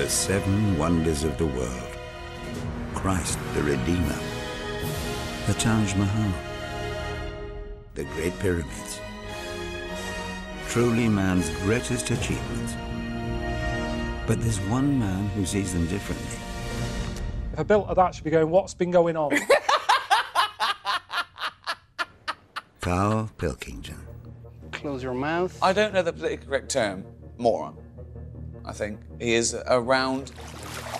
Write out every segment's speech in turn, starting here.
The 7 wonders of the world. Christ the Redeemer. The Taj Mahal. The Great Pyramids. Truly man's greatest achievements. But there's one man who sees them differently. If I built that, she'd be going, what's been going on? Carl Pilkington. Close your mouth. I don't know the politically correct term. Moron, I think. He is a round,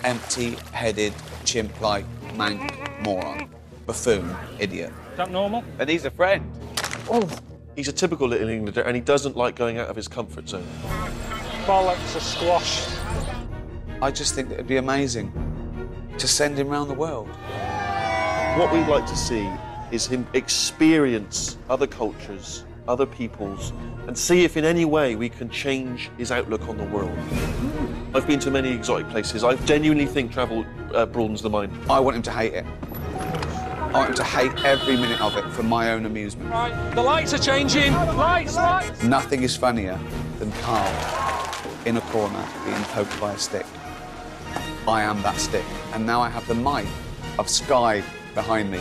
empty-headed, chimp-like, mank moron. Buffoon, idiot. Is that normal? And he's a friend. Oh. He's a typical Little Englander, and he doesn't like going out of his comfort zone. Bollocks of squash. I just think it'd be amazing to send him around the world. What we'd like to see is him experience other cultures, other peoples, and see if in any way we can change his outlook on the world. I've been to many exotic places. I genuinely think travel broadens the mind. I want him to hate it. I want him to hate every minute of it for my own amusement. Right, the lights are changing. Lights, lights. Nothing is funnier than Carl in a corner being poked by a stick. I am that stick, and now I have the might of Sky behind me.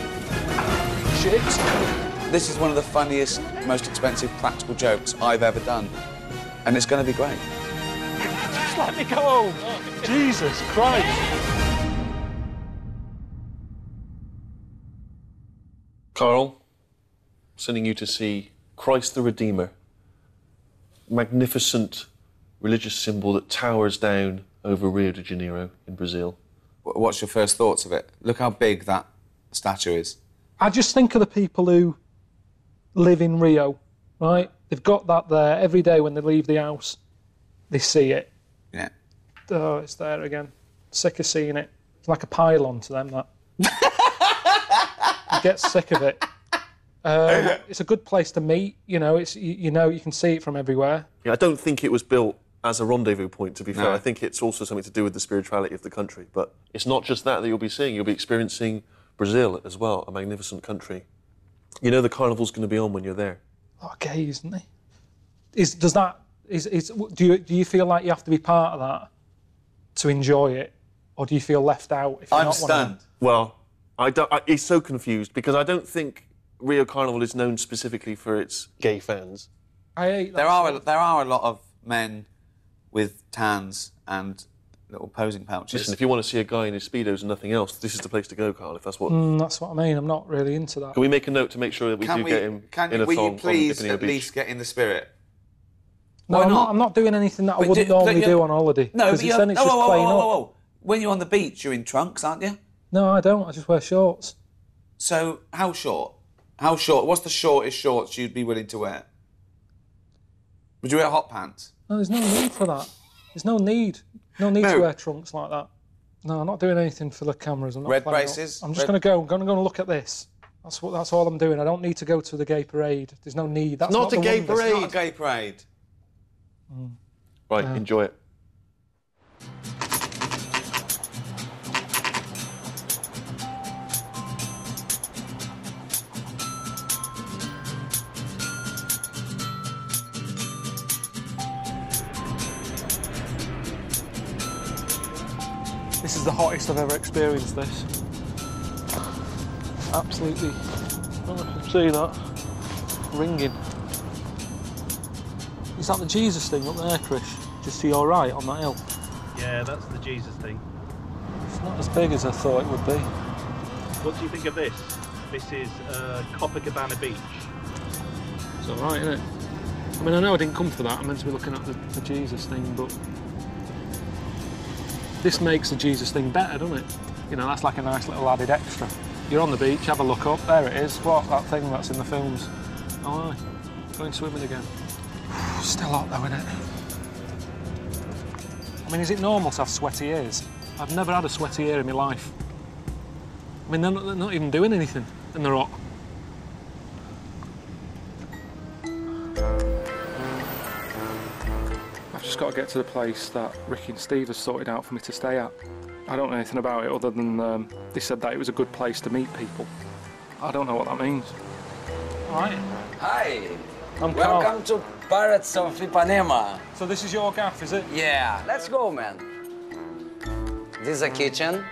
Shit. This is one of the funniest, most expensive practical jokes I've ever done, and it's going to be great. Just let me go home. Jesus Christ. Carl, sending you to see Christ the Redeemer. Magnificent religious symbol that towers down over Rio de Janeiro in Brazil. What's your first thoughts of it? Look how big that statue is. I just think of the people who live in Rio, right? They've got that there every day when they leave the house. They see it. Yeah. Oh, it's there again. Sick of seeing it. It's like a pylon to them, that. You get sick of it. It's a good place to meet, you know, you can see it from everywhere. Yeah, I don't think it was built as a rendezvous point, to be fair. No. I think it's also something to do with the spirituality of the country. But it's not just that you'll be seeing. You'll be experiencing Brazil as well, a magnificent country. You know the carnival's going to be on when you're there. Oh, gay, isn't he? Do you feel like you have to be part of that to enjoy it? Or do you feel left out if you're I'm not one of them? stunned. Well, he's so confused because I don't think Rio Carnival is known specifically for its gay fans. I hate that. There are a lot of men with tans and little posing pouches. Listen, if you want to see a guy in his Speedos and nothing else, this is the place to go, Carl, if that's what... That's what I mean. I'm not really into that. Can we make a note to make sure that we get him in a will thong you please on Ipanema at Beach? least get in the spirit? No, I'm not doing anything that I wouldn't normally do on holiday. No, but then it's just playing up. When you're on the beach, you're in trunks, aren't you? No, I don't. I just wear shorts. So, how short? How short? What's the shortest shorts you'd be willing to wear? Would you wear hot pants? No, there's no need for that. There's no need. No need to wear trunks like that. No, I'm not doing anything for the cameras. I'm not Red playing braces? up. I'm just going to go. I'm going to go and look at this. That's all I'm doing. I don't need to go to the gay parade. There's no need. That's not a gay wonders. parade. It's not a gay parade. Right, enjoy it. This is the hottest I've ever experienced this. Absolutely. I don't know if you can see that. Ringing. Is that the Jesus thing up there, Chris? Just to your right on that hill? Yeah, that's the Jesus thing. It's not as big as I thought it would be. What do you think of this? This is Copacabana Beach. It's alright, isn't it? I mean, I know I didn't come for that. I meant to be looking at the Jesus thing, but this makes the Jesus thing better, doesn't it? You know, that's like a nice little added extra. You're on the beach, have a look up, there it is. What, that thing that's in the films? Oh, aye. Going swimming again. Still hot though, isn't it? I mean, is it normal to have sweaty ears? I've never had a sweaty ear in my life. I mean, they're not even doing anything, and they're hot. I've just got to get to the place that Ricky and Steve have sorted out for me to stay at. I don't know anything about it other than they said that it was a good place to meet people. I don't know what that means. All right. Hi. I'm Carl. Welcome to Pirates of Ipanema. So this is your gaff, is it? Yeah, let's go, man. This is a kitchen,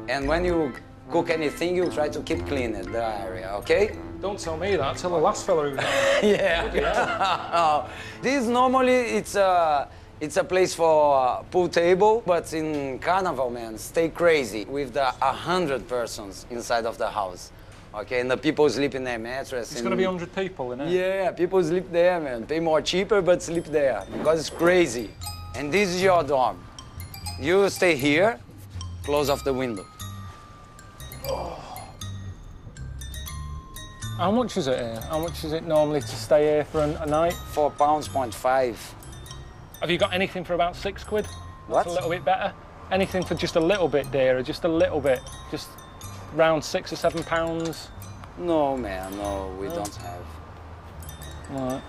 and when you cook anything, you try to keep clean the area, okay? Don't tell me that. Tell the last fella who was Yeah. This normally it's a place for pool table, but in Carnival, man, stay crazy with the 100 persons inside of the house. Okay, and the people sleep in their mattress. It's going to be 100 people in it. Yeah, people sleep there, man. Pay more cheaper, but sleep there because it's crazy. And this is your dorm. You stay here, close off the window. How much is it here? How much is it normally to stay here for a night? £4.5. Have you got anything for about £6? What? That's a little bit better. Anything for just a little bit dearer, just a little bit, just around £6 or £7? No, man, no, we don't have. All right.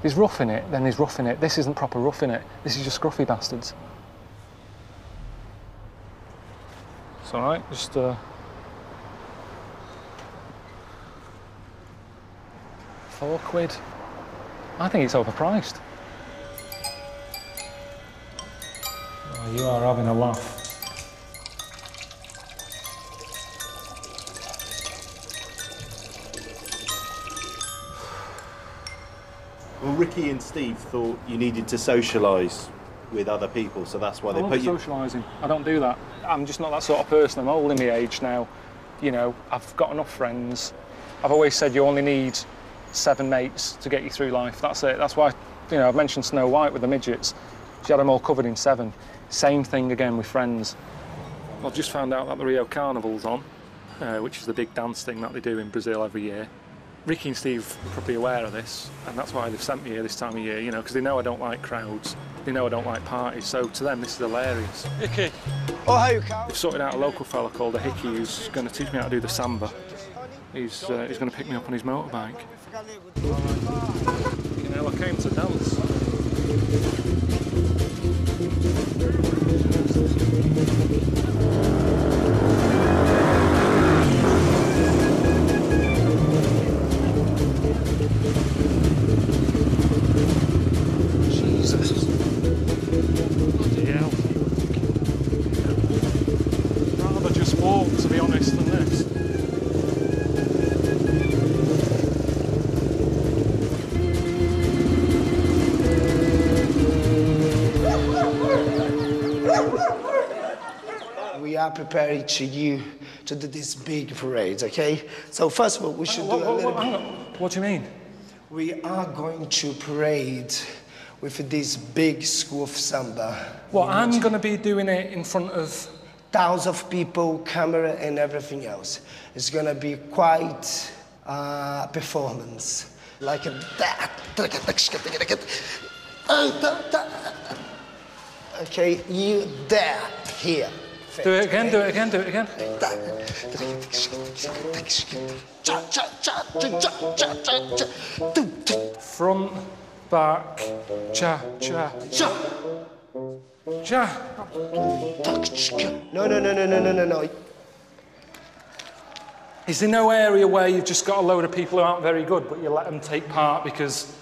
He's roughing it, then he's roughing it. This isn't proper roughing it. This is just scruffy bastards. It's all right, just £4. I think it's overpriced. Oh, you are having a laugh. Well, Ricky and Steve thought you needed to socialise with other people, so that's why they put you... socialising. I don't do that. I'm just not that sort of person. I'm old in my age now. You know, I've got enough friends. I've always said you only need 7 mates to get you through life. That's it. That's why, you know, I've mentioned Snow White with the midgets. She had them all covered in 7. Same thing again with friends. I've just found out that the Rio Carnival's on, which is the big dance thing that they do in Brazil every year. Ricky and Steve are probably aware of this, and that's why they've sent me here this time of year, you know, because they know I don't like crowds. They know I don't like parties, so to them this is hilarious. Hickey. Oh, how you Carl? They've sorted out a local fella called a Hickey who's going to teach me how to do the samba. He's going to pick me up on his motorbike. You know, I came to dance. Jesus. Bloody hell. I'd rather just walk, to be honest, than this. We are preparing you to do this big parade, okay? So first of all, we should do a little bit. What do you mean? We are going to parade with this big school of samba. Well, I'm going to be doing it in front of... thousands of people, camera and everything else. It's going to be quite a performance. Like that. Okay, you there, here. Do it again, do it again, do it again. Front, back, cha, cha. Cha. No. Is there no area where you've just got a load of people who aren't very good, but you let them take part because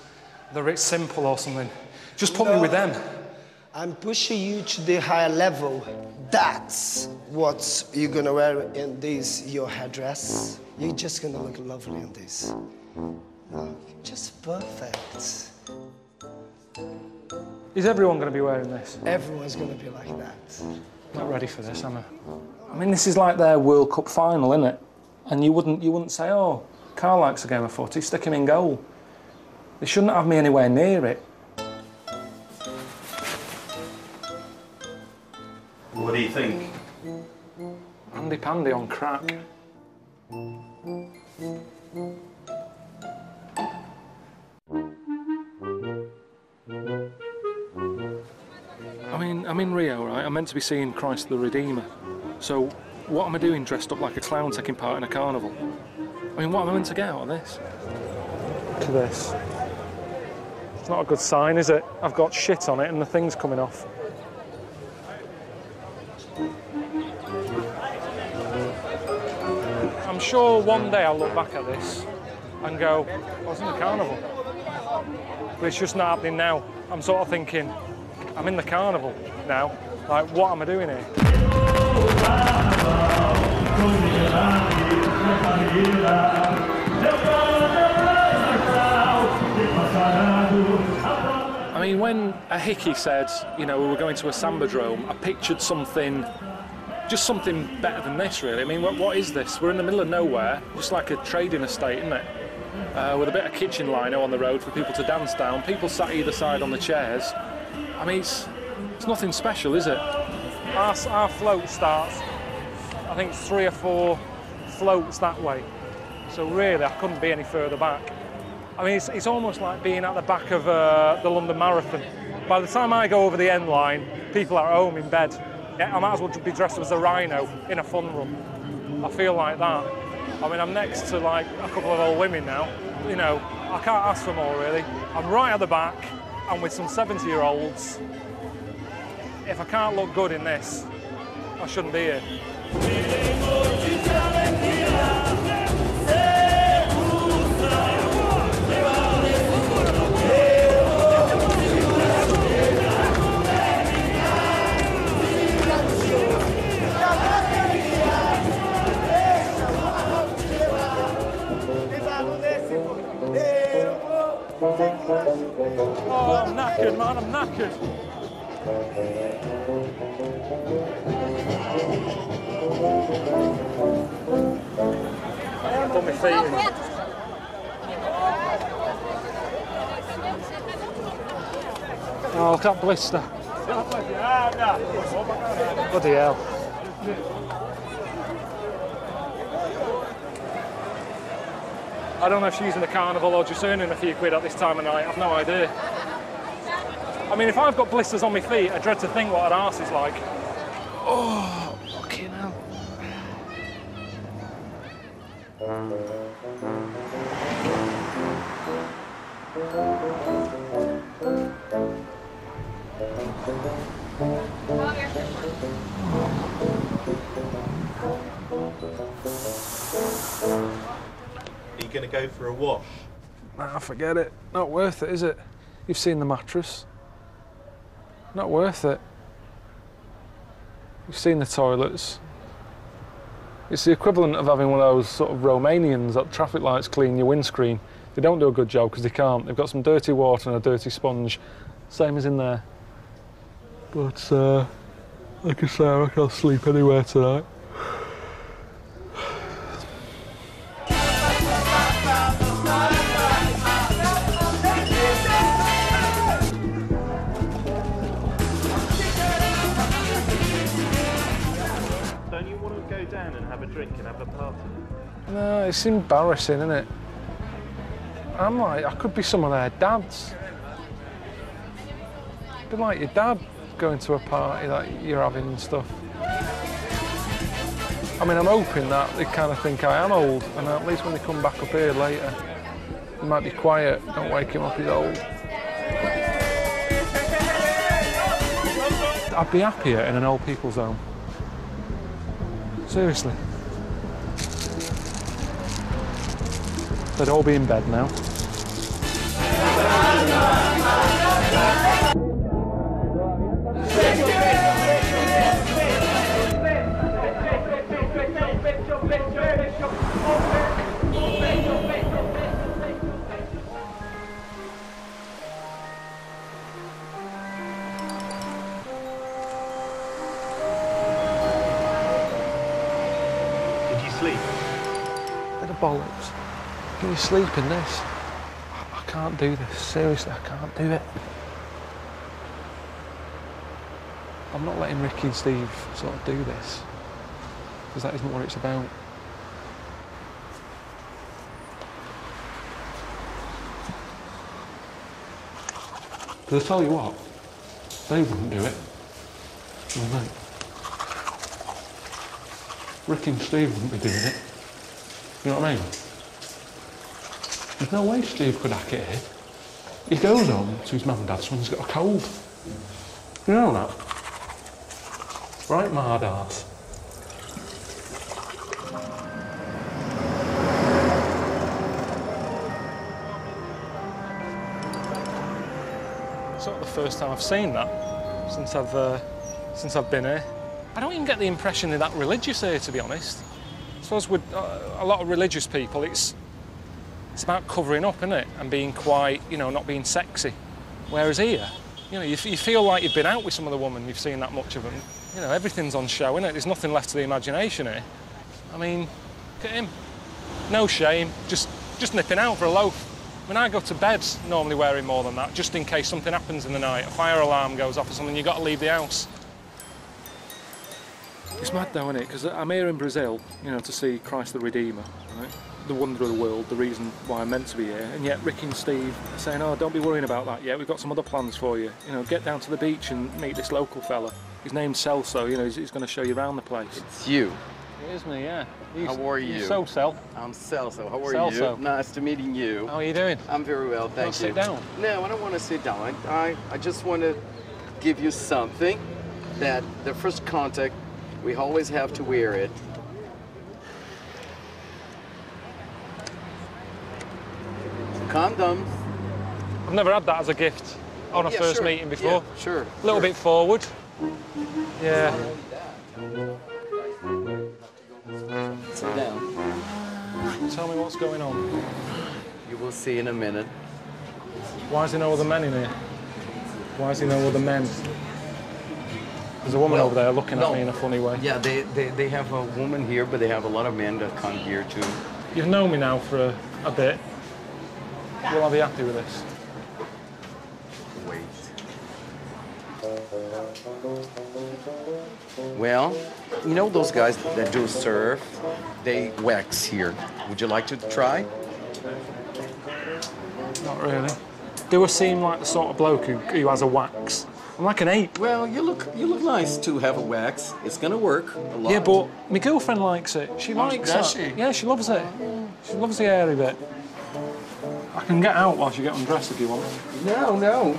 they're simple or something? Just put me with them. I'm pushing you to the higher level. That's what you're gonna wear in this, your headdress. You're just gonna look lovely in this. Oh, just perfect. Is everyone going to be wearing this? Everyone's gonna be like that. Not ready for this, am I? I mean, this is like their World Cup final, isn't it? And you wouldn't say, oh, Carl likes a game of footy, stick him in goal. They shouldn't have me anywhere near it. What do you think? Handy pandy on crack. I'm in Rio, right? I'm meant to be seeing Christ the Redeemer. So what am I doing dressed up like a clown taking part in a carnival? I mean, what am I meant to get out of this? Look at this. It's not a good sign, is it? I've got shit on it and the thing's coming off. I'm sure one day I'll look back at this and go, I was in the carnival. But it's just not happening now. I'm sort of thinking, I'm in the carnival now. Like, what am I doing here? I mean, when a hickey said, you know, we were going to a Sambadrome, I pictured something, just something better than this, really. I mean, what is this? We're in the middle of nowhere, just like a trading estate, isn't it? With a bit of kitchen lino on the road for people to dance down, people sat either side on the chairs. I mean, it's nothing special, is it? Our float starts, I think it's 3 or 4 floats that way. So really, I couldn't be any further back. I mean, it's almost like being at the back of the London Marathon. By the time I go over the end line, people are at home in bed. I might as well be dressed as a rhino in a fun run. I feel like that. I mean, I'm next to like a couple of old women now. You know, I can't ask for more, really. I'm right at the back, and with some 70-year-olds. If I can't look good in this, I shouldn't be here. Oh, I'm knackered, man, I'm knackered. I've got my feet in. Oh, look at that blister. Bloody hell. I don't know if she's using the carnival or just earning a few quid at this time of night. I've no idea. I mean, if I've got blisters on my feet, I dread to think what an arse is like. Oh, fucking hell. Are you going to go for a wash? Nah, forget it. Not worth it, is it? You've seen the mattress. Not worth it. You've seen the toilets. It's the equivalent of having one of those sort of Romanians that traffic lights clean your windscreen. They don't do a good job because they can't. They've got some dirty water and a dirty sponge. Same as in there. But, like I say, I can't sleep anywhere tonight. Don't you want to go down and have a drink and have a party? No, it's embarrassing, isn't it? I'm like, I could be some of their dads. Be like your dad going to a party that you're having and stuff. I mean, I'm hoping that they kind of think I am old, and at least when they come back up here later, they might be quiet, don't wake him up, he's old. I'd be happier in an old people's home. Seriously. They'd all be in bed now. Did you sleep? Bit of bollocks. Can you sleep in this? I can't do this. Seriously, I can't do it. I'm not letting Ricky and Steve sort of do this, because that isn't what it's about. Because I tell you what, they wouldn't do it. Well, mate. Ricky and Steve wouldn't be doing it. You know what I mean? There's no way Steve could hack it here. He goes home to his mum and dad's when he's got a cold. You know that? Right, mad arse. It's not the first time I've seen that. since I've been here. I don't even get the impression they're that religious here, to be honest. I suppose with a lot of religious people, it's about covering up, isn't it? And being quite, you know, not being sexy. Whereas here, you know, you feel like you've been out with some of the women, you've seen that much of them. You know, everything's on show, isn't it? There's nothing left to the imagination here. I mean, look at him. No shame, just nipping out for a loaf. When I go to bed, normally wearing more than that, just in case something happens in the night, a fire alarm goes off or something, you've got to leave the house. It's mad though, isn't it? Because I'm here in Brazil, you know, to see Christ the Redeemer, right? The wonder of the world, the reason why I'm meant to be here. And yet Rick and Steve are saying, oh, don't be worrying about that yet, we've got some other plans for you. You know, get down to the beach and meet this local fella. His name's Celso, you know, he's going to show you around the place. It's you. It is me, yeah. How are you? You're so Cel. I'm Celso. How are Celso. you? Nice to meeting you. How are you doing? I'm very well, thank you. Sit down? No, I don't want to sit down. I just want to give you something that the first contact, we always have to wear it. Condoms. I've never had that as a gift on a first sure. meeting before. Yeah, sure. A little bit forward. Yeah. Sit down. Tell me what's going on. You will see in a minute. Why is there no other men in here? Why is there no other men? There's a woman over there looking at me in a funny way. Yeah, they have a woman here, but they have a lot of men that come here too. You've known me now for a bit. Will I be happy with this? Wait. Well, you know those guys that do surf? They wax here. Would you like to try? Not really. Do I seem like the sort of bloke who has a wax? I'm like an ape. Well, you look nice to have a wax. It's gonna work a lot. Yeah, but my girlfriend likes it. She likes it. Does she? Yeah, she loves it. She loves the hairy bit. I can get out whilst you get undressed if you want. No.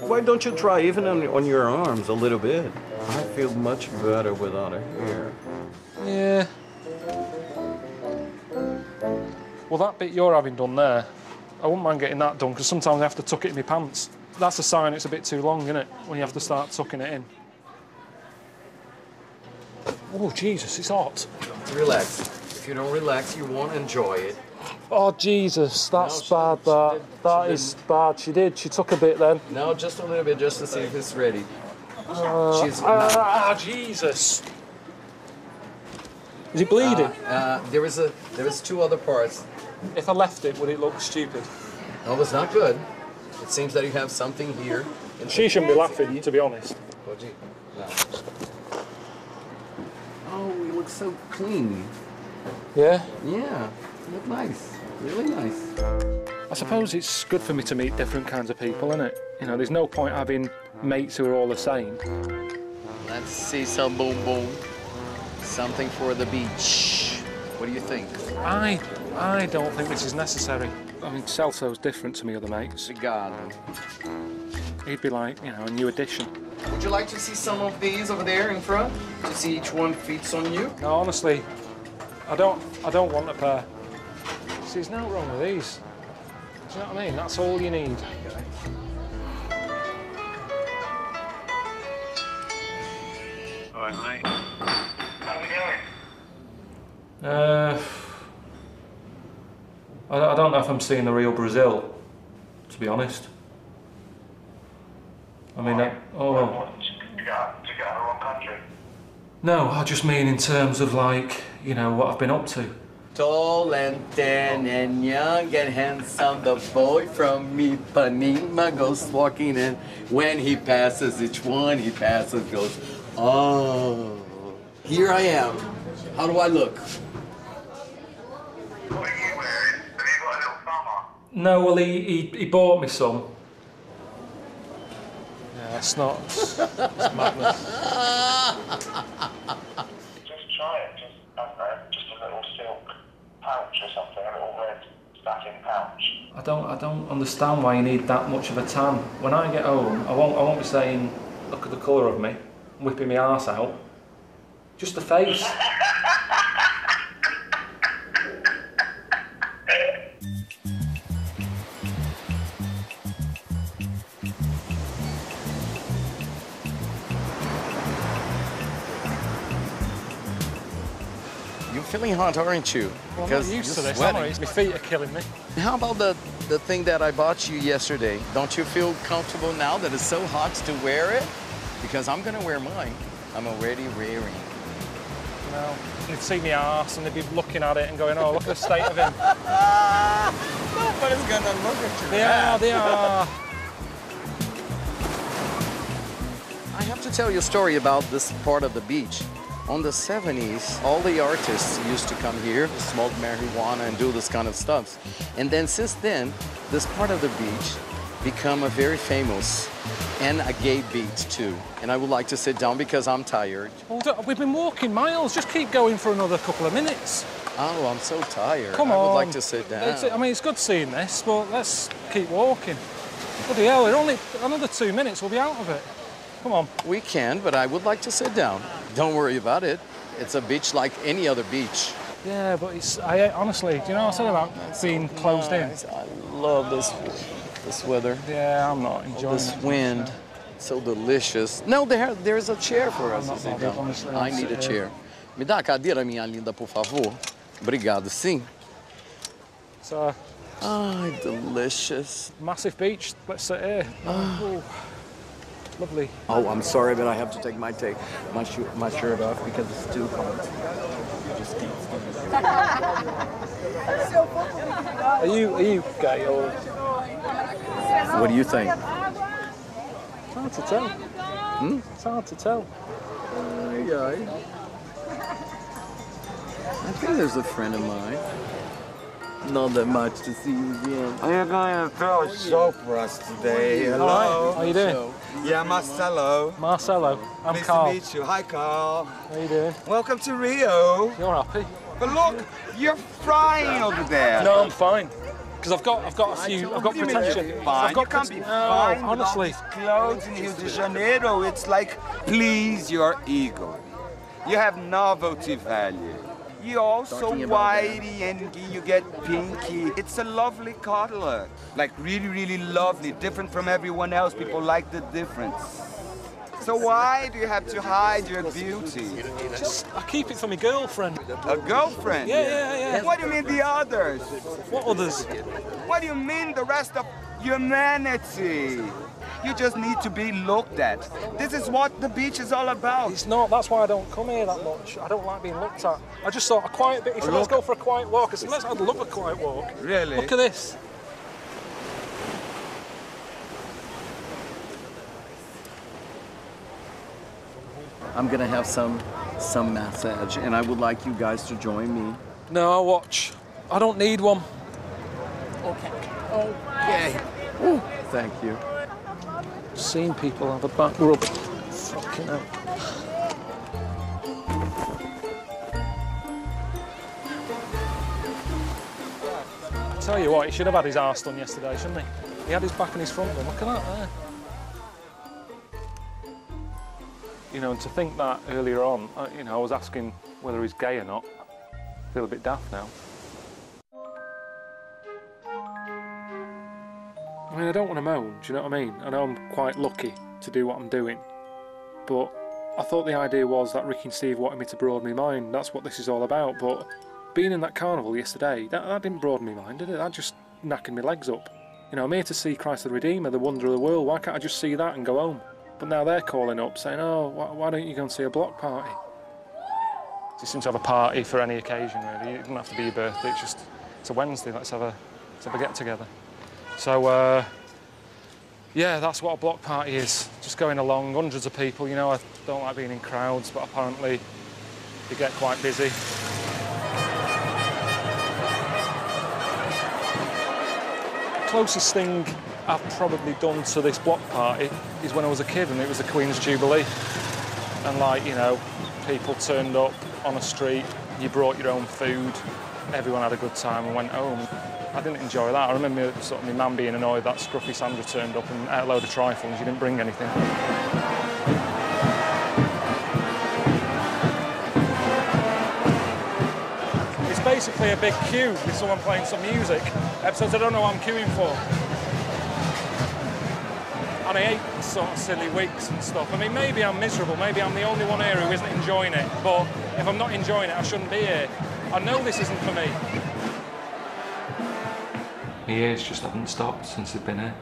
Why don't you try even on your arms a little bit? I feel much better without a hair. Yeah. Well, that bit you're having done there, I wouldn't mind getting that done because sometimes I have to tuck it in my pants. That's a sign it's a bit too long, isn't it? When you have to start tucking it in. Oh, Jesus, it's hot. Relax. If you don't relax, you won't enjoy it. Oh, Jesus, that's bad, that. That is bad. She did. She took a bit then. No, just a little bit, just to see if it's ready. Jesus. Is it bleeding? There is two other parts. If I left it, would it look stupid? No, it's not good. It seems that you have something here. She shouldn't be laughing, to be honest. No. Oh, you look so clean. Yeah? Yeah, you look nice. Really nice. I suppose it's good for me to meet different kinds of people, isn't it? You know, there's no point having mates who are all the same. Let's see some boom boom. Something for the beach. What do you think? I don't think this is necessary. I mean, Celso's different to me other mates. Obrigado. He'd be like, you know, a new addition. Would you like to see some of these over there in front? To see each one fits on you? No, honestly, I don't want a pair. See, there's nothing wrong with these. Do you know what I mean? That's all you need. All right, mate. How's it going? I don't know if I'm seeing the real Brazil, to be honest. I mean, To get out of the wrong country? No, I just mean in terms of, like, you know, what I've been up to. Tall and thin and young and handsome, the boy from Ipanema goes walking, and when he passes, each one he passes goes, oh, here I am. How do I look? What are you wearing? Have you got a little thumb on? No, well, he bought me some. Yeah, it's not. It's madness. Just try it. Just, I don't know, just a little silk pouch or something, a little red stacking pouch. I don't understand why you need that much of a tan. When I get home, I won't be saying, look at the colour of me, whipping my arse out. Just the face. feeling hot, aren't you? Well, I'm not used to this, am I? My feet are killing me. How about the thing that I bought you yesterday? Don't you feel comfortable now that it's so hot to wear it? Because I'm gonna wear mine. I'm already wearing. No, they'd see me arse and they'd be looking at it and going, oh, look at the state of him. Nobody's gonna look at you. They are. I have to tell you a story about this part of the beach. On the 70s, all the artists used to come here, smoke marijuana and do this kind of stuff. And then since then, this part of the beach become a very famous and a gay beach too. And I would like to sit down because I'm tired. Well, we've been walking miles. Just keep going for another couple of minutes. Oh, I'm so tired. Come on. I would like to sit down. I mean, it's good seeing this, but let's keep walking. Bloody hell, we're only another 2 minutes, we'll be out of it. Come on. We can, but I would like to sit down. Don't worry about it. It's a beach like any other beach. Yeah, but honestly, do you know what I said about being closed in? I love this weather. Yeah, I'm not enjoying this wind. So delicious. No, there's a chair for us to sit down. I need a chair. Me dá a cadeira, minha linda, por favor. Obrigado, sim. So, delicious. Massive beach. Let's sit here. Oh, lovely. Oh, I'm sorry, but I have to take my shirt off because it's too cold. Are you gay or? What do you think? It's hard to tell. It's hard to tell. I think there's a friend of mine. Not that much to see you again. I am going to throw a show for us today. Hello. Hi. How you doing? Yeah, Marcelo. Marcelo. I'm nice Carl. to meet you. Hi, Carl. How you doing? Welcome to Rio. You're happy? But look, you're frying over there. No, I'm fine. Because I've got protection. Fine. You can't be fine honestly. with all these clothes in Rio de Janeiro. It's like, please your ego. You have novelty value. You're also whitey and you get pinky. It's a lovely color. Like really, really lovely. Different from everyone else. People like the difference. So why do you have to hide your beauty? I keep it for my girlfriend. A girlfriend? Yeah. What do you mean the others? What others? What do you mean the rest of humanity? You just need to be looked at. This is what the beach is all about. It's not. That's why I don't come here that much. I don't like being looked at. I just thought a quiet bit. He said, let's go for a quiet walk. I said, I'd love a quiet walk. Really? Look at this. I'm gonna have some massage, and I would like you guys to join me. No, I'll watch. I don't need one. Okay. Ooh, thank you. Seen people have a back rub. Fucking hell. Tell you what, he should have had his arse done yesterday, shouldn't he? He had his back and his front done. Look at that there. You know, and to think that earlier on, you know, I was asking whether he's gay or not. I feel a bit daft now. I mean, I don't want to moan, do you know what I mean? I know I'm quite lucky to do what I'm doing, but I thought the idea was that Ricky and Steve wanted me to broaden my mind. That's what this is all about, but being in that carnival yesterday, that didn't broaden my mind, did it? That just knackered my legs up. You know, I'm here to see Christ the Redeemer, the wonder of the world. Why can't I just see that and go home? But now they're calling up saying, oh, why don't you go and see a block party? You seem to have a party for any occasion, really. It doesn't have to be your birthday, it's a Wednesday, let's have a get-together. So, yeah, that's what a block party is. Just going along, hundreds of people. You know, I don't like being in crowds, but apparently they get quite busy. Closest thing I've probably done to this block party is when I was a kid and it was the Queen's Jubilee. And like, you know, people turned up on a street, you brought your own food, everyone had a good time and went home. I didn't enjoy that. I remember sort of my mum being annoyed that scruffy Sandra turned up and ate a load of trifles, she didn't bring anything. It's basically a big queue with someone playing some music. Episodes I don't know what I'm queuing for. And I hate sort of silly wigs and stuff. I mean, maybe I'm miserable, maybe I'm the only one here who isn't enjoying it, but if I'm not enjoying it, I shouldn't be here. I know this isn't for me. My ears just haven't stopped since they've been here.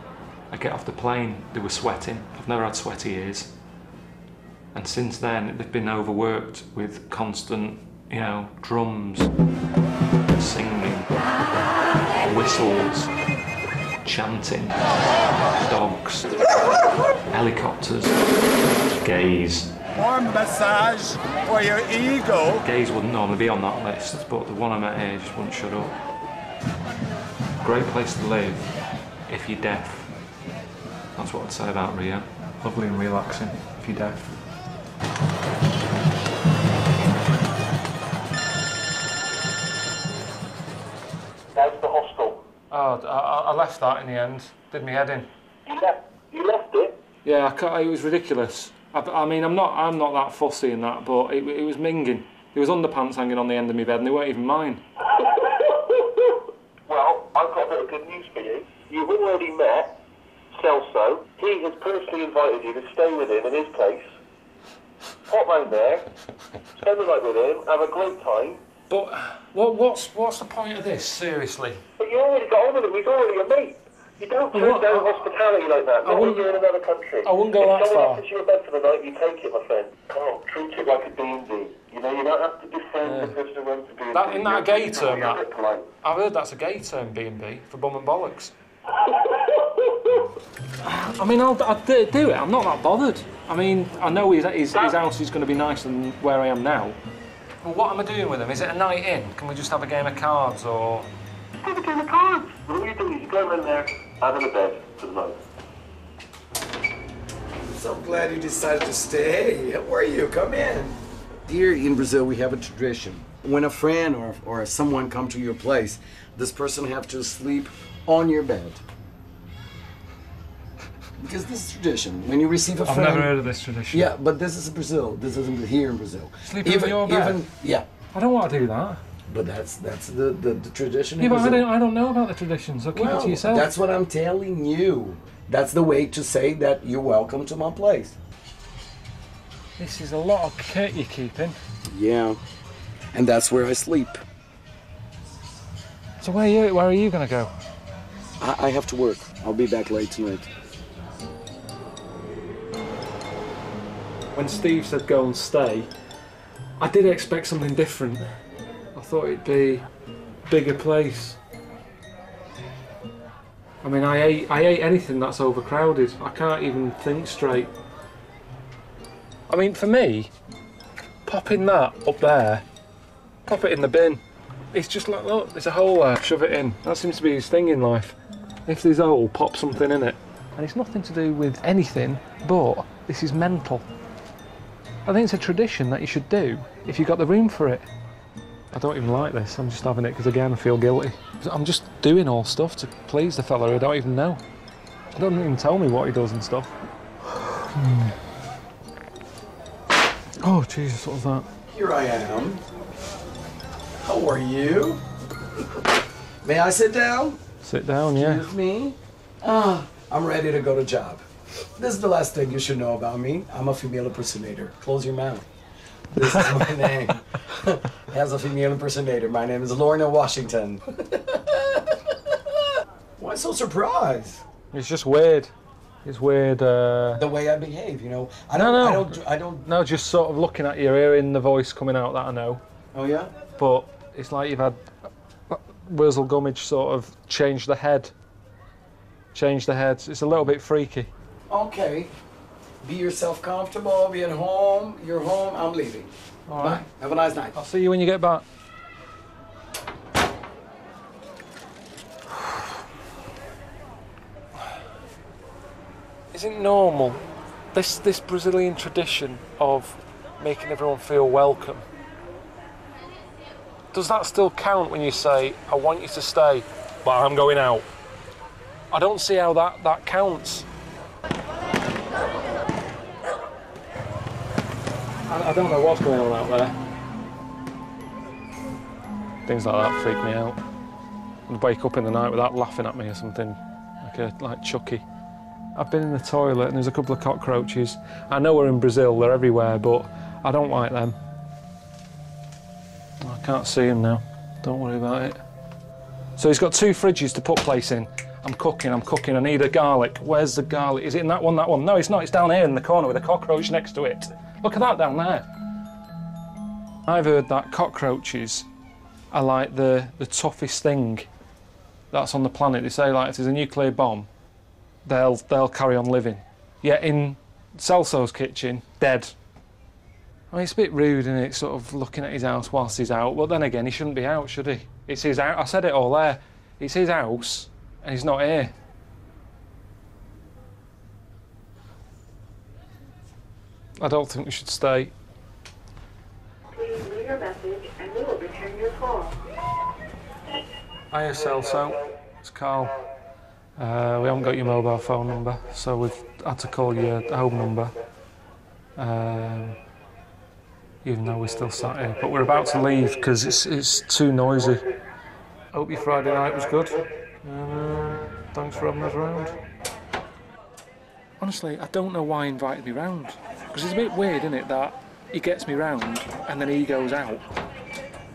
I get off the plane, they were sweating. I've never had sweaty ears. And since then, they've been overworked with constant, you know, drums, singing, whistles, chanting, dogs, helicopters, gays. More massage for your ego. Gays wouldn't normally be on that list, but the one I met here just wouldn't shut up. Great place to live if you're deaf. That's what I'd say about Rio. Lovely and relaxing if you're deaf. How's the hostel? Oh, I left that in the end. Did me head in. You left it? Yeah, it was ridiculous. I mean, I'm not that fussy in that, but it was minging. There was underpants hanging on the end of my bed, and they weren't even mine. Well, I've got a bit of good news for you. You've already met Celso. He has personally invited you to stay with him in his place. Pop round there, spend the night with him, have a great time. But what's the point of this, seriously? But you already got on with him, he's already a mate. You don't turn down hospitality like that, not when you're in another country. I wouldn't go that far. If someone offers you a bed for the night, you take it, my friend. Come on, treat it like a D&D. You know, you don't have to defend the person who wants to be a D&D. Isn't that a gay term, that? I've heard that's a gay term, B&B, for bum and bollocks. I mean, I'd do it. I'm not that bothered. I mean, I know his house is going to be nicer than where I am now. Well, what am I doing with him? Is it a night in? Can we just have a game of cards, or...? Have a game of cards. What you do is you go in there, have a bed for the night. I'm so glad you decided to stay. How are you? Come in. Here in Brazil, we have a tradition. When a friend or someone come to your place, this person have to sleep on your bed. Because this is tradition. When you receive a friend... I've never heard of this tradition. Yeah, but this is Brazil. This isn't here in Brazil. Sleeping on your bed? Yeah. I don't want to do that. But that's the tradition. Yeah, but I don't know about the traditions. So keep it to yourself. That's what I'm telling you. That's the way to say that you're welcome to my place. This is a lot of kit you're keeping. Yeah, and that's where I sleep. So where are you going to go? I have to work. I'll be back late tonight. When Steve said go and stay, I did expect something different. I thought it'd be a bigger place. I mean, I hate anything that's overcrowded. I can't even think straight. I mean, for me, popping that up there, pop it in the bin. It's just like, look, there's a hole there, shove it in. That seems to be his thing in life. If there's a hole, pop something in it. And it's nothing to do with anything, but this is mental. I think it's a tradition that you should do if you've got the room for it. I don't even like this, I'm just having it because again I feel guilty. I'm just doing all stuff to please the fella who I don't even know. He doesn't even tell me what he does and stuff. Oh Jesus, what was that? Here I am. How are you? May I sit down? Sit down, yeah. Excuse me? I'm ready to go to job. This is the last thing you should know about me. I'm a female impersonator. Close your mouth. This is my name. As a female impersonator, my name is Lorna Washington. Why so surprised? It's just weird. It's weird. The way I behave, you know. I don't. No, just sort of looking at you, hearing the voice coming out that I know. Oh yeah. But it's like you've had Wurzel Gummidge sort of change the head. Change the head. It's a little bit freaky. Okay. Be yourself comfortable. Be at home. You're home. I'm leaving. All Bye. right. Have a nice night. I'll see you when you get back. Isn't normal this Brazilian tradition of making everyone feel welcome? Does that still count when you say, I want you to stay, but I'm going out? I don't see how that counts. I don't know what's going on out there. Things like that freak me out. I'd wake up in the night with that laughing at me or something, like Chucky. I've been in the toilet and there's a couple of cockroaches. I know we're in Brazil, they're everywhere, but I don't like them. I can't see him now. Don't worry about it. So he's got 2 fridges to put place in. I'm cooking, I need a garlic. Where's the garlic? Is it in that one, No, it's not, it's down here in the corner with a cockroach next to it. Look at that down there. I've heard that cockroaches are like the toughest thing that's on the planet. They say, like, if there's a nuclear bomb, they'll carry on living. Yet in Celso's kitchen, dead. I mean, it's a bit rude, isn't it, sort of looking at his house whilst he's out, but then again, he shouldn't be out, should he? It's his house. I said it all there. It's his house, and he's not here. I don't think we should stay. Please leave your message, and we will return your call. Hiya, Celso. It's Carl. We haven't got your mobile phone number, so we've had to call your home number. Even though we're still sat here, but we're about to leave because it's too noisy. Hope your Friday night was good. Thanks for having us round. Honestly, I don't know why he invited me round, because it's a bit weird, isn't it, that he gets me round and then he goes out.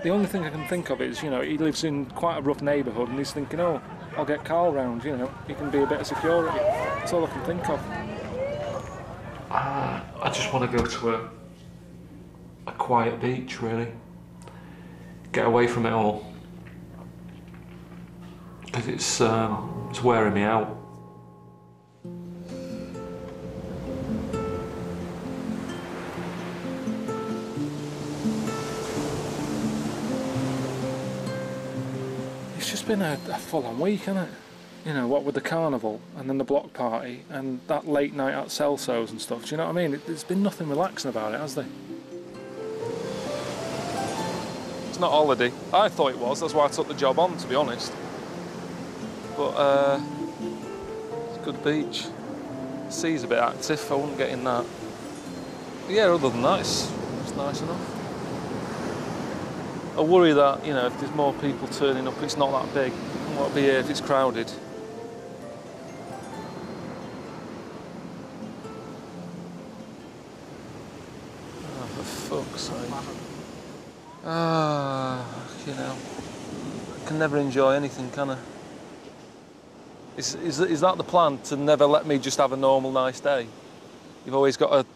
The only thing I can think of is, you know, he lives in quite a rough neighbourhood and he's thinking, oh, I'll get Carl round, you know, he can be a bit of security. That's all I can think of. I just want to go to a quiet beach, really. Get away from it all. Because it's wearing me out. It's just been a full-on week, hasn't it? You know, what with the carnival and then the block party and that late night at Celso's and stuff, do you know what I mean? There's been nothing relaxing about it, has there? It's not holiday. I thought it was, that's why I took the job on, to be honest. But it's a good beach. The sea's a bit active, I wouldn't get in that. But yeah, other than that, it's nice enough. I worry that, you know, if there's more people turning up, it's not that big. I won't be here if it's crowded. Oh, for fuck's sake. You know, I can never enjoy anything, can I? Is that the plan, to never let me just have a normal, nice day? You've always got to...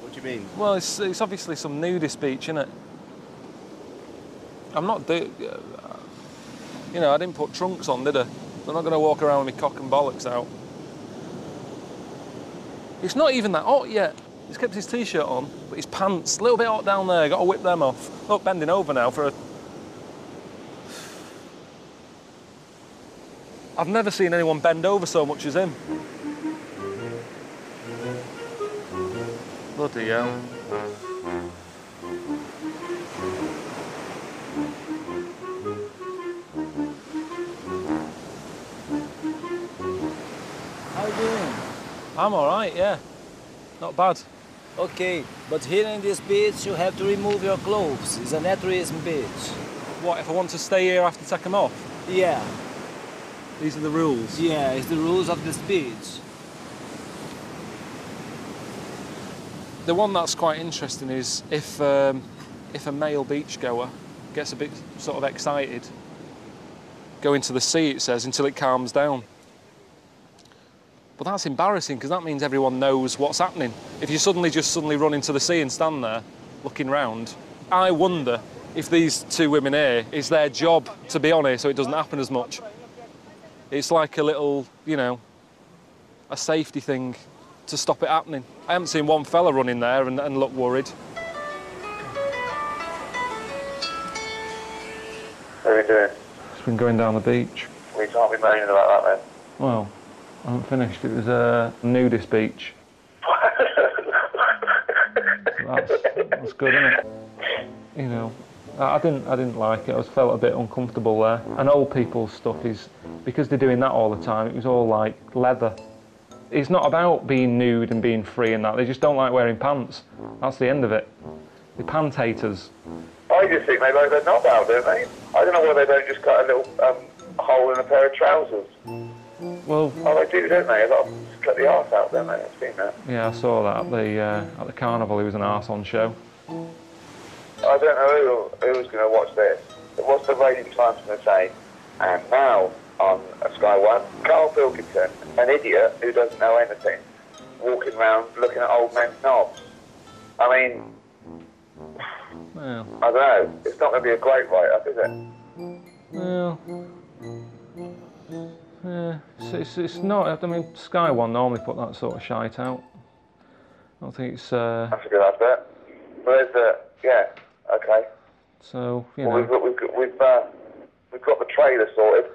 What do you mean? Well, it's obviously some nudist beach, isn't it? I'm not you know, I didn't put trunks on, did I? I'm not going to walk around with my cock and bollocks out. It's not even that hot yet. He's kept his t-shirt on, but his pants, a little bit hot down there, got to whip them off. Look, bending over now for a... I've never seen anyone bend over so much as him. Bloody hell. How are you doing? I'm all right, yeah. Not bad. Okay, but here in this beach you have to remove your clothes. It's a naturism beach. What, if I want to stay here, I have to take them off? Yeah. These are the rules? Yeah, it's the rules of this beach. The one that's quite interesting is if a male beachgoer gets a bit sort of excited, go into the sea, it says, until it calms down. But that's embarrassing, because that means everyone knows what's happening. If you suddenly run into the sea and stand there looking round, I wonder if these two women here, it's their job to be on here so it doesn't happen as much. It's like a little, you know, a safety thing to stop it happening. I haven't seen one fella run in there and look worried. What are you doing? Just been going down the beach. We can't be moaning about that then. Well, I haven't finished. It was a nudist beach. That's good, isn't it? You know, I didn't like it. I felt a bit uncomfortable there. And old people's stuff is, because they're doing that all the time, it was all like leather. It's not about being nude and being free and that. They just don't like wearing pants. That's the end of it. They're pant haters. I just think they like their knob out, don't they? I don't know why they don't just cut a little hole in a pair of trousers. Well... Oh, they do, don't they? A lot of them cut the arse out, don't they? I've seen that. Yeah, I saw that at the carnival. He was an arse on show. I don't know who's going to watch this. But what's the rating times going to say? And now on Sky One, Carl Pilkington, an idiot who doesn't know anything, walking around looking at old men's knobs. I mean, Well, I don't know. It's not going to be a great write-up, is it? well, yeah, it's not. I mean, Sky One normally put that sort of shite out. I don't think it's. That's a good advert. But there's the okay. So you Well, know. we've got the trailer sorted.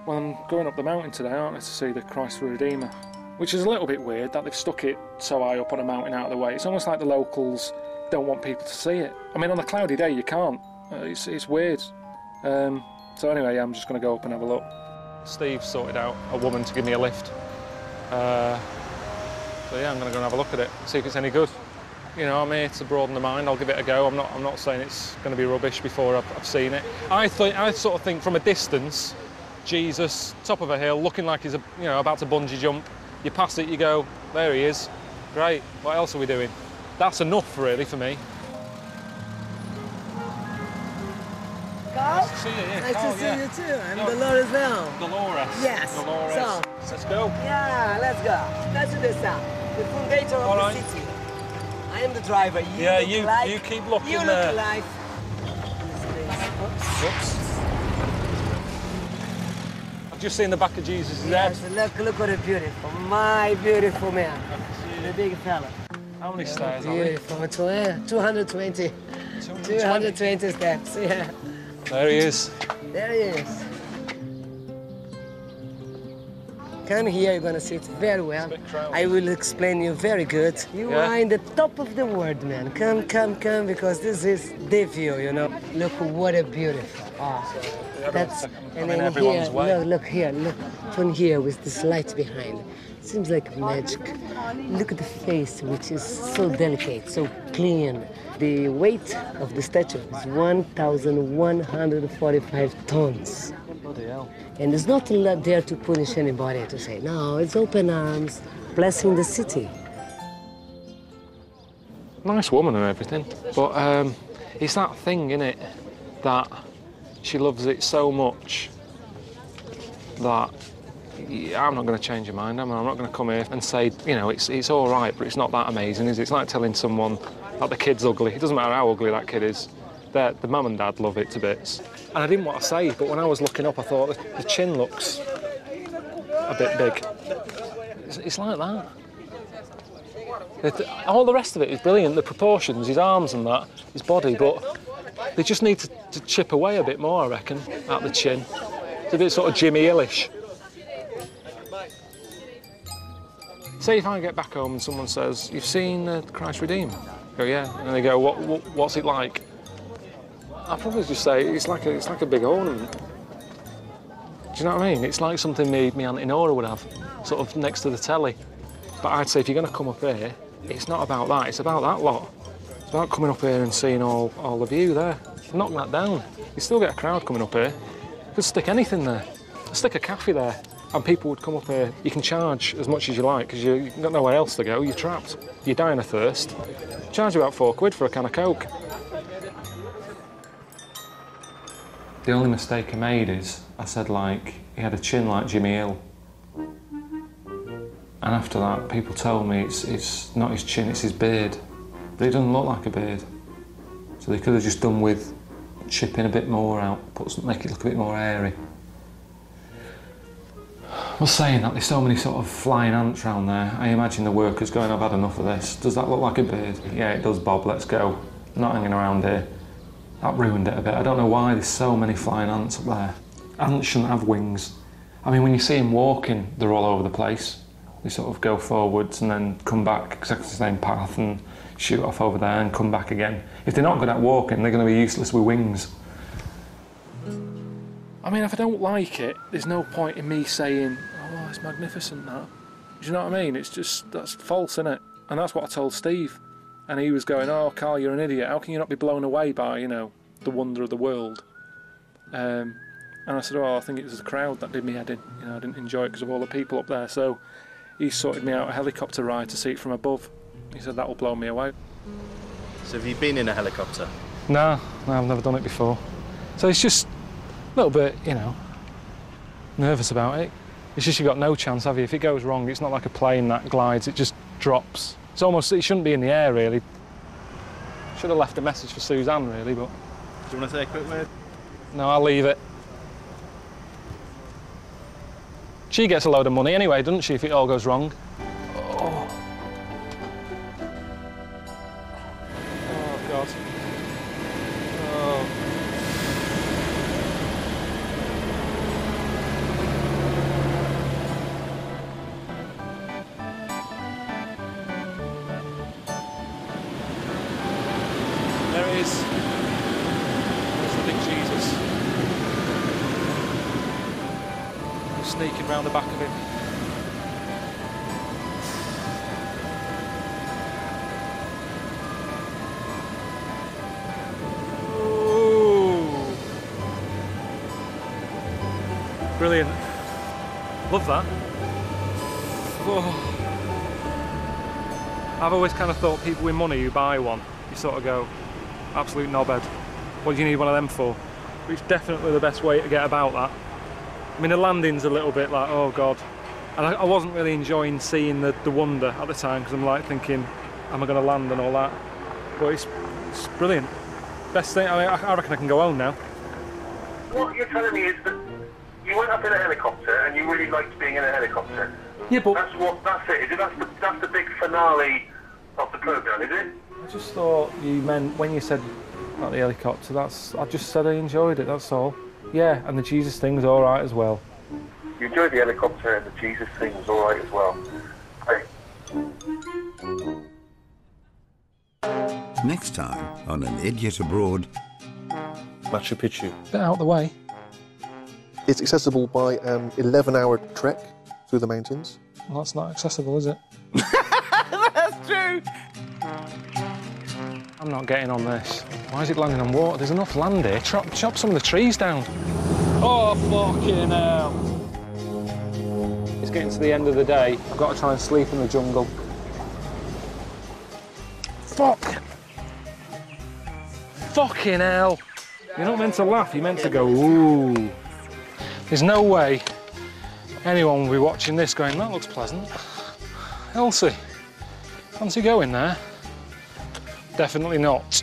Well, I'm going up the mountain today, aren't I, to see the Christ the Redeemer, which is a little bit weird that they've stuck it so high up on a mountain out of the way. It's almost like the locals don't want people to see it. I mean, on a cloudy day you can't. It's weird. So anyway, I'm just going to go up and have a look. Steve sorted out a woman to give me a lift. So yeah, I'm going to go and have a look at it, see if it's any good. You know, I'm here to broaden the mind. I'll give it a go. I'm not saying it's going to be rubbish before I've seen it. I sort of think from a distance, Jesus, top of a hill, looking like he's about to bungee jump. You pass it, you go, there he is. Great. What else are we doing? That's enough, really, for me. Carl? Nice to see you. Yeah, Nice Carl, to see yeah. you too. I'm Dolores now. Dolores. Yes. Dolores. So, let's go. Yeah, let's go. Let's do this now. The fundator of the city. I am the driver. You keep looking you there. look like. Oops. I've just seen the back of Jesus' head. Look what a beautiful, my beautiful man. The big fella. How many stairs are there? Beautiful. 220. 220 steps, yeah. There he is. There he is. Come here, you're gonna see it very well. I will explain you very good. You are in the top of the world, man. Come, because this is the view, you know. Look what a beautiful. Oh, that's and then here, look here, look from here with this light behind. Seems like magic. Look at the face, which is so delicate, so clean. The weight of the statue is 1,145 tons. Bloody hell. And it's not there to punish anybody, to say, no, it's open arms, blessing the city. Nice woman and everything, but it's that thing, innit, that she loves it so much that I'm not going to change her mind. I'm not going to come here and say, you know, it's all right, but it's not that amazing, is it? It's like telling someone that the kid's ugly. It doesn't matter how ugly that kid is. The mum and dad love it to bits. And I didn't want to say, but when I was looking up, I thought the chin looks a bit big. It's like that. All the rest of it is brilliant. The proportions, his arms and that, his body, but they just need to chip away a bit more, I reckon, at the chin. It's a bit sort of Jimmy Hill-ish. Say if I get back home and someone says, "You've seen Christ Redeemer?" I go, "Yeah," and they go, "What's it like?" I'll probably just say it's like a big ornament. Do you know what I mean? It's like something me Auntie Nora would have, sort of next to the telly. But I'd say if you're going to come up here, it's not about that. It's about that lot. It's about coming up here and seeing all the view there. Knock that down. You still get a crowd coming up here. You could stick anything there. Stick a cafe there, and people would come up here. You can charge as much as you like because you've got nowhere else to go. You're trapped. You're dying of thirst. Charge you about £4 for a can of Coke. The only mistake I made is I said, like, he had a chin like Jimmy Hill. And after that, people told me it's not his chin, it's his beard. But it doesn't look like a beard. So they could have just done with chipping a bit more out, make it look a bit more airy. I was saying that there's so many sort of flying ants around there. I imagine the workers going, "I've had enough of this. Does that look like a beard?" "Yeah, it does, Bob, let's go. I'm not hanging around here." That ruined it a bit. I don't know why there's so many flying ants up there. Ants shouldn't have wings. I mean, when you see them walking, they're all over the place. They sort of go forwards and then come back exactly the same path and shoot off over there and come back again. If they're not good at walking, they're going to be useless with wings. I mean, if I don't like it, there's no point in me saying, "Oh, it's magnificent, that." Do you know what I mean? It's just, that's false, isn't it? And that's what I told Steve. And he was going, "Oh, Carl, you're an idiot. How can you not be blown away by, you know, the wonder of the world?" And I said, oh, I think it was the crowd that did me head in. You know, I didn't enjoy it because of all the people up there. So he sorted me out a helicopter ride to see it from above. He said, that will blow me away. So have you been in a helicopter? No, I've never done it before. So it's just a little bit, you know, nervous about it. It's just you've got no chance, have you? If it goes wrong, it's not like a plane that glides, it just drops. It's almost, it shouldn't be in the air, really. Should have left a message for Suzanne, really, but... Do you want to say a quick word? No, I'll leave it. She gets a load of money anyway, doesn't she, if it all goes wrong? Oh, God. Oh. There it is. There's the big Jesus. Sneaking round the back of him. Ooh. Brilliant. Love that. Oh. I've always kind of thought people with money who buy one, you sort of go, absolute knobhead. What do you need one of them for? But it's definitely the best way to get about that. I mean, the landing's a little bit like, oh God. And I wasn't really enjoying seeing the wonder at the time, because I'm like thinking, am I going to land and all that? But it's brilliant. Best thing, I mean, I reckon I can go home now. What you're telling me is that you went up in a helicopter and you really liked being in a helicopter. Yeah, but... That's it, is it? That's the big finale of the programme, is it? I just thought you meant, when you said about the helicopter, I just said I enjoyed it, that's all. Yeah, and the Jesus thing's all right as well. You enjoyed the helicopter and the Jesus thing was all right as well. Hey. Next time on An Idiot Abroad. Machu Picchu. Get out of the way. It's accessible by an 11-hour trek through the mountains. Well, that's not accessible, is it? That's true. I'm not getting on this. Why is it landing on water? There's enough land here. Chop some of the trees down. Oh, fucking hell. It's getting to the end of the day. I've got to try and sleep in the jungle. Fuck. Fucking hell. You're not meant to laugh, you're meant to go, ooh. There's no way anyone will be watching this going, that looks pleasant. Elsie, fancy going there? Definitely not.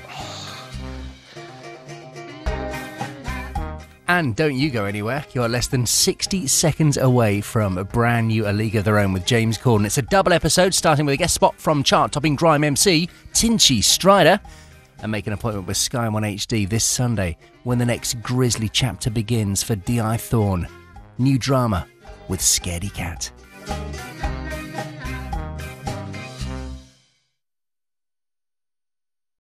And don't you go anywhere. You're less than 60 seconds away from a brand new A League of Their Own with James Corden. It's a double episode, starting with a guest spot from chart-topping grime MC Tinchy Strider, and make an appointment with Sky One HD this Sunday when the next grisly chapter begins for D.I. Thorne. New drama with Scaredy Cat.